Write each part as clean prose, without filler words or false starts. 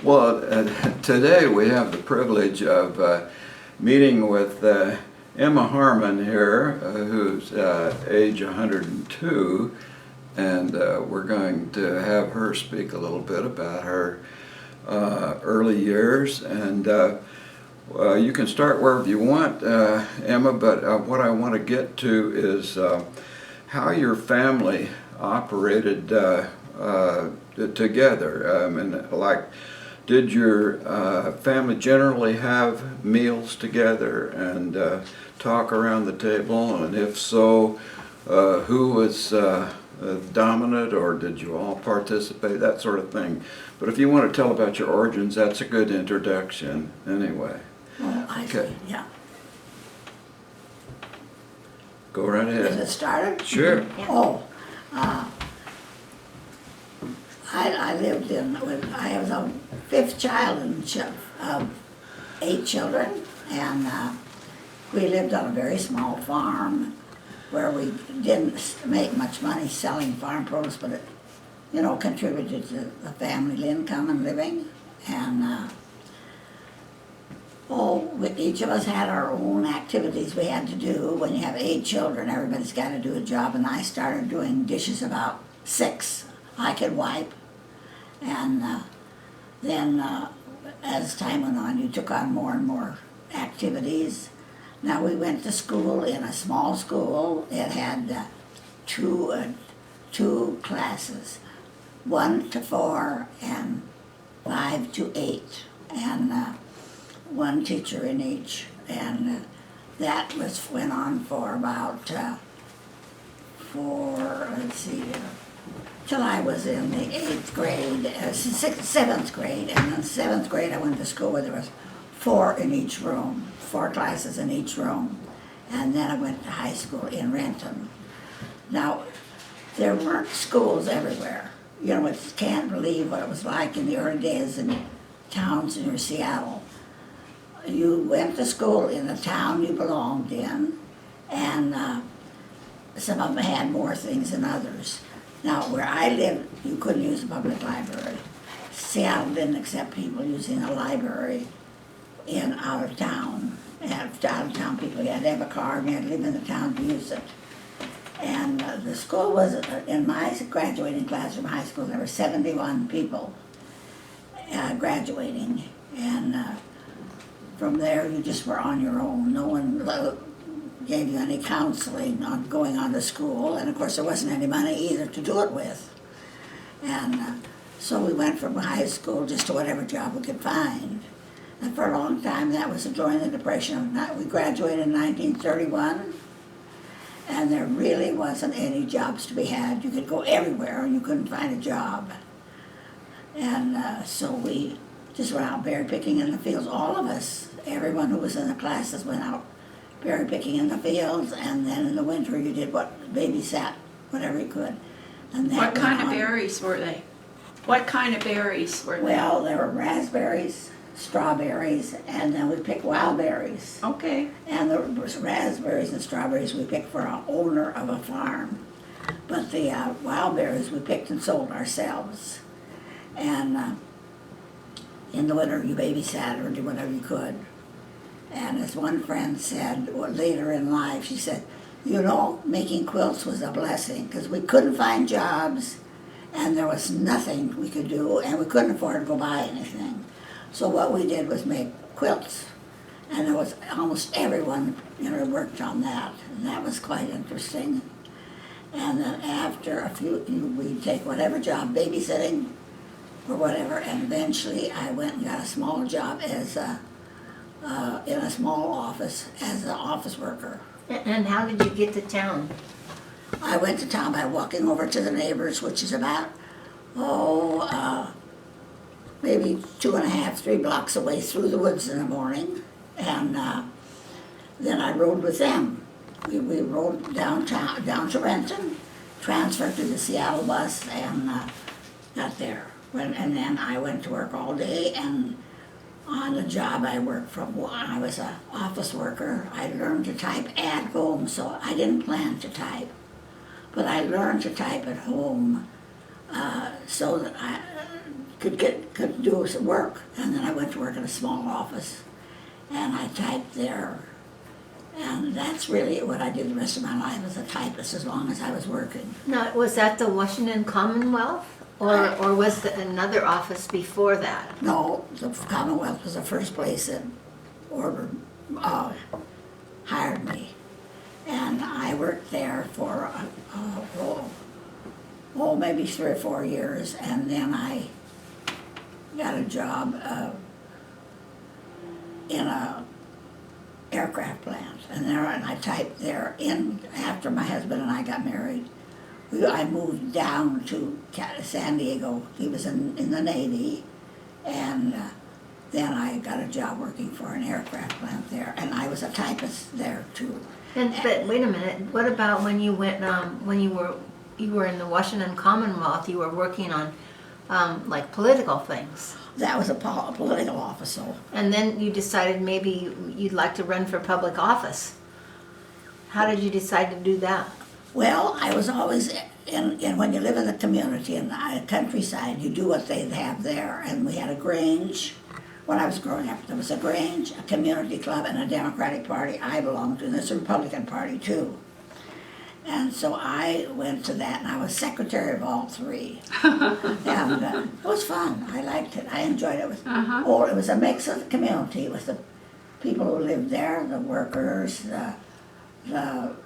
Well, today we have the privilege of meeting with Emma Harmon here, who's age 102, and we're going to have her speak a little bit about her early years. And you can start wherever you want, Emma, but what I want to get to is how your family operated together. And like, did your family generally have meals together and talk around the table? And if so, who was dominant, or did you all participate? That sort of thing. But if you want to tell about your origins, that's a good introduction anyway. Oh, I see, yeah. Go right ahead. Is it started? Sure. Yeah. Oh, I lived in, I was a fifth child of 8 children, and we lived on a very small farm where we didn't make much money selling farm produce, but it, you know, contributed to the family income and living. And each of us had our own activities we had to do. When you have 8 children, everybody's got to do a job, and I started doing dishes about 6. I could wipe. And then as time went on, you took on more and more activities. Now, we went to school in a small school. It had two classes, 1 to 4 and 5 to 8, and one teacher in each. And that went on for about till I was in the 8th grade, 7th grade, and in 7th grade I went to school where there was 4 in each room, 4 classes in each room, and then I went to high school in Renton. Now, there weren't schools everywhere. You know, you can't believe what it was like in the early days in towns near Seattle. You went to school in the town you belonged in, and some of them had more things than others. Now, where I lived, you couldn't use a public library. Seattle didn't accept people using a library out of town. Out of town people, you had to have a car and you had to live in the town to use it. And the school was, in my graduating class from high school, there were 71 people graduating. And from there, you just were on your own. No one gave you any counseling on going on to school, and of course there wasn't any money either to do it with. And so we went from high school just to whatever job we could find. And for a long time, that was during the Depression. We graduated in 1931, and there really wasn't any jobs to be had. You could go everywhere and you couldn't find a job. And so we just went out berry picking in the fields. All of us, everyone who was in the classes went out berry picking in the fields, and then in the winter you did babysat, whatever you could. And that What kind of berries were they? What kind of berries were they? Well, there were raspberries, strawberries, and then we picked wild berries. Okay. And the raspberries and strawberries we picked for an owner of a farm. But the wild berries we picked and sold ourselves. And in the winter you babysat or did whatever you could. And as one friend said later in life, she said, you know, making quilts was a blessing because we couldn't find jobs and there was nothing we could do and we couldn't afford to go buy anything. So what we did was make quilts, and there was almost everyone, you know, worked on that, and that was quite interesting. And then after a few, we'd take whatever job, babysitting or whatever, and eventually I went and got a small job as in a small office as an office worker. And how did you get to town? I went to town by walking over to the neighbors, which is about, maybe 2.5, 3 blocks away through the woods in the morning. And then I rode with them. We rode down to Renton, transferred to the Seattle bus, and got there. And then I went to work all day, and on the job I worked from when I was an office worker, I learned to type at home, so I didn't plan to type. But I learned to type at home so that could do some work. And then I went to work in a small office, and I typed there. And that's really what I did the rest of my life as a typist, as long as I was working. Now, was that the Washington Commonwealth? Or was there another office before that? No, the Commonwealth was the first place that hired me. And I worked there for, maybe 3 or 4 years. And then I got a job in a aircraft plant. And I typed there in, after my husband and I got married. I moved down to San Diego. He was in the Navy, and then I got a job working for an aircraft plant there, and I was a typist there too. But wait a minute. What about when you went when you were in the Washington Commonwealth? You were working on like political things. That was a political officer. And then you decided maybe you'd like to run for public office. How did you decide to do that? Well, I was always when you live in the community in the countryside, you do what they have there. And we had a Grange. When I was growing up, there was a Grange, a community club, and a Democratic Party I belonged to, and there's a Republican Party too. And so I went to that, and I was secretary of all three. And it was fun. I liked it. I enjoyed it. It was a mix of the community. It was the people who lived there, the workers, the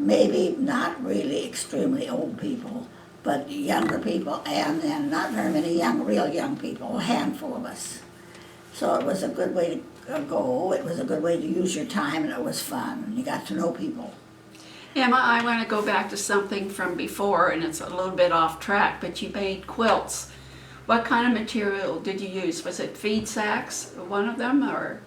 maybe not really extremely old people, but younger people, and then not very many real young people, a handful of us. So it was a good way to go. It was a good way to use your time, and it was fun. You got to know people. Emma, I want to go back to something from before, and it's a little bit off track, but you made quilts. What kind of material did you use? Was it feed sacks, one of them, or?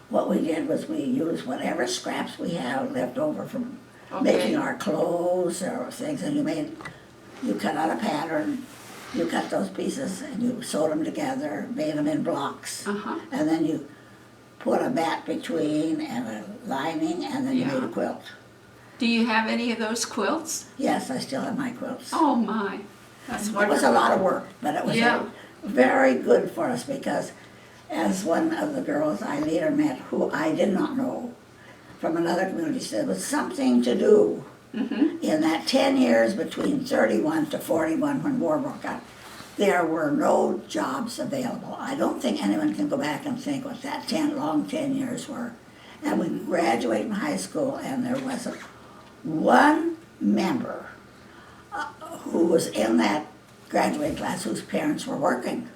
What we did was we used whatever scraps we had left over from making our clothes or things, and you cut out a pattern, you cut those pieces, and you sewed them together, made them in blocks, and then you put a mat between and a lining, and then you made a quilt. Do you have any of those quilts? Yes, I still have my quilts. Oh my, that's wonderful. It was a lot of work, but it was very good for us, because as one of the girls I later met, who I did not know, from another community, said, it was something to do in that 10 years between 31 to 41 when war broke out. There were no jobs available. I don't think anyone can go back and think what that long 10 years were. And we graduated in high school, and there wasn't one member who was in that graduating class whose parents were working.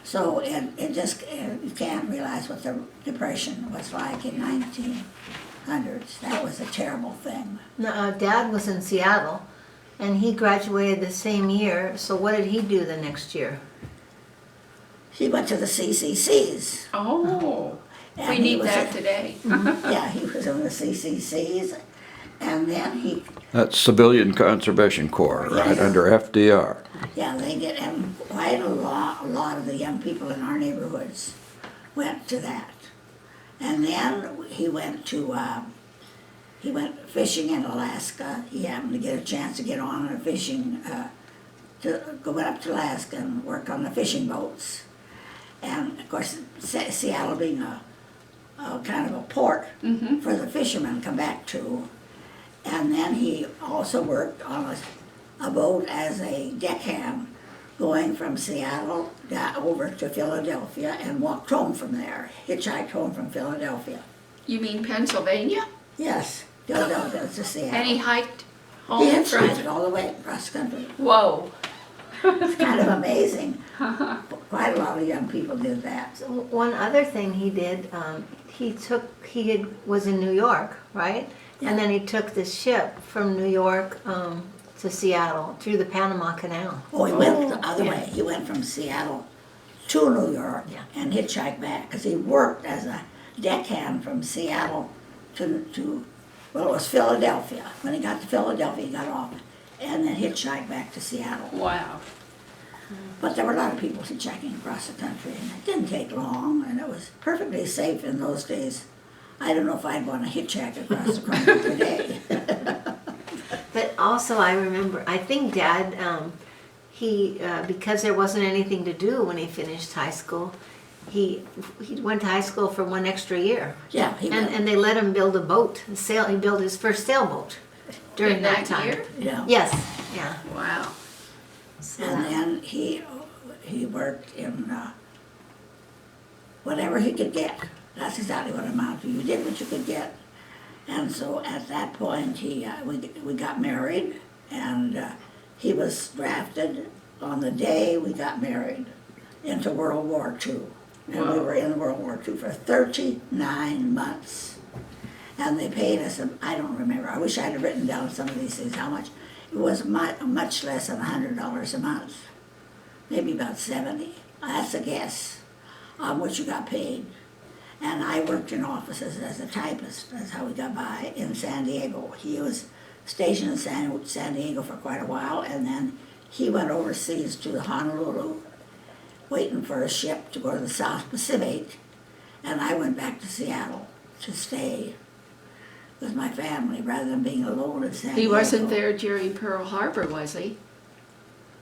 So you can't realize what the Depression was like in 1900s. That was a terrible thing. Now, Dad was in Seattle, and he graduated the same year. So what did he do the next year? He went to the CCCs. Oh, And we need that today. Yeah, he was in the CCCs, and then That's Civilian Conservation Corps, right, under FDR. Yeah, they did, and quite a lot of the young people in our neighborhoods went to that. And then he went fishing in Alaska. He happened to get a chance to get on a fishing, to go up to Alaska and work on the fishing boats. And of course, Seattle being a kind of a port for the fishermen to come back to. And then he also worked on a boat as a deckhand, going from Seattle over to Philadelphia, and walked home from there, hitchhiked home from Philadelphia. You mean Pennsylvania? Yes, Philadelphia to Seattle. And he hiked home He from... hitchhiked all the way across the country. Whoa. It's kind of amazing. Quite a lot of young people did that. So one other thing he did, was in New York, right? Yeah. And then he took this ship from New York to Seattle through the Panama Canal. Oh, he went the other way. He went from Seattle to New York and hitchhiked back, because he worked as a deckhand from Seattle to it was Philadelphia. When he got to Philadelphia, he got off and then hitchhiked back to Seattle. Wow. But there were a lot of people hitchhiking across the country, and it didn't take long, and it was perfectly safe in those days. I don't know if I'd want to hitchhike across the country today. But also I remember, I think Dad, because there wasn't anything to do when he finished high school, he went to high school for 1 extra year. Yeah, he went. And they let him build a boat, he built his first sailboat during In that time. year? Yeah. Yes, yeah. Wow. So, And then he worked in whatever he could get. That's exactly what it amounted to. You did what you could get. And so at that point, we got married, and he was drafted on the day we got married into World War II. And we Wow. were in World War II for 39 months. And they paid us, I don't remember, I wish I'd have written down some of these things, how much. It was much less than $100 a month, maybe about 70. That's a guess on what you got paid. And I worked in offices as a typist. That's how we got by in San Diego. He was stationed in San Diego for quite a while, and then he went overseas to Honolulu, waiting for a ship to go to the South Pacific, and I went back to Seattle to stay with my family rather than being alone in San Diego. He wasn't there during Pearl Harbor, was he?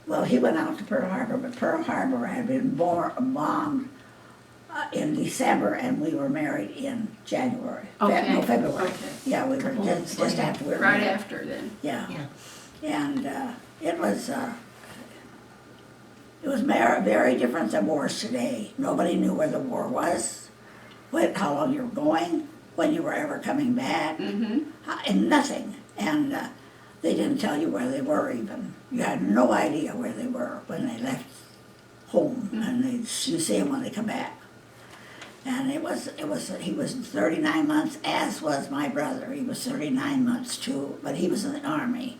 Well, he went out to Pearl Harbor, but Pearl Harbor had been bombed in December, and we were married in January. Okay. February. Okay. Yeah, we were just after we were Right married. after then. Yeah. yeah. And it was very different than wars today. Nobody knew where the war was, how long you were going, when you were ever coming back, and nothing. And they didn't tell you where they were even. You had no idea where they were when they left home, and you see them when they come back. And he was 39 months, as was my brother. He was 39 months too, but he was in the Army.